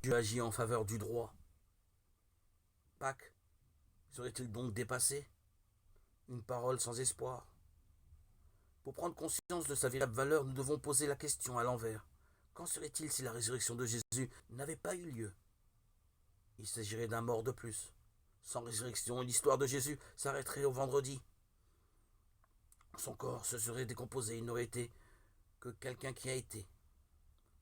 Dieu agit en faveur du droit. Pâques serait-il donc dépassé? Une parole sans espoir? Pour prendre conscience de sa véritable valeur, nous devons poser la question à l'envers. Qu'en serait-il si la résurrection de Jésus n'avait pas eu lieu? Il s'agirait d'un mort de plus. Sans résurrection, l'histoire de Jésus s'arrêterait au vendredi. Son corps se serait décomposé, il n'aurait été que quelqu'un qui a été.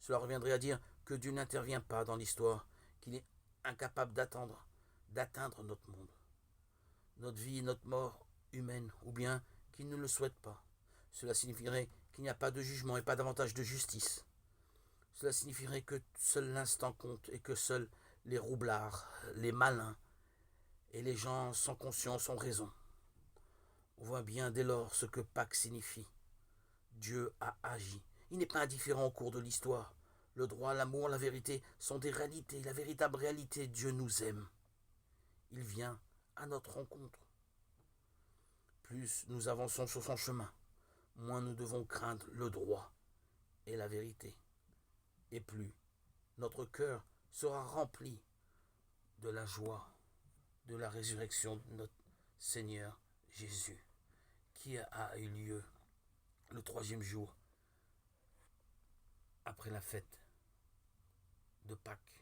Cela reviendrait à dire que Dieu n'intervient pas dans l'histoire, qu'il est incapable d'atteindre notre monde, notre vie et notre mort humaine, ou bien qu'il ne le souhaite pas. Cela signifierait qu'il n'y a pas de jugement et pas davantage de justice. Cela signifierait que seul l'instant compte et que seuls les roublards, les malins et les gens sans conscience ont raison. On voit bien dès lors ce que Pâques signifie. Dieu a agi. Il n'est pas indifférent au cours de l'histoire. Le droit, l'amour, la vérité sont des réalités. La véritable réalité, Dieu nous aime. Il vient à notre rencontre. Plus nous avançons sur son chemin, moins nous devons craindre le droit et la vérité. Et plus notre cœur sera rempli de la joie de la résurrection de notre Seigneur Jésus, qui a eu lieu le troisième jour après la fête de Pâques.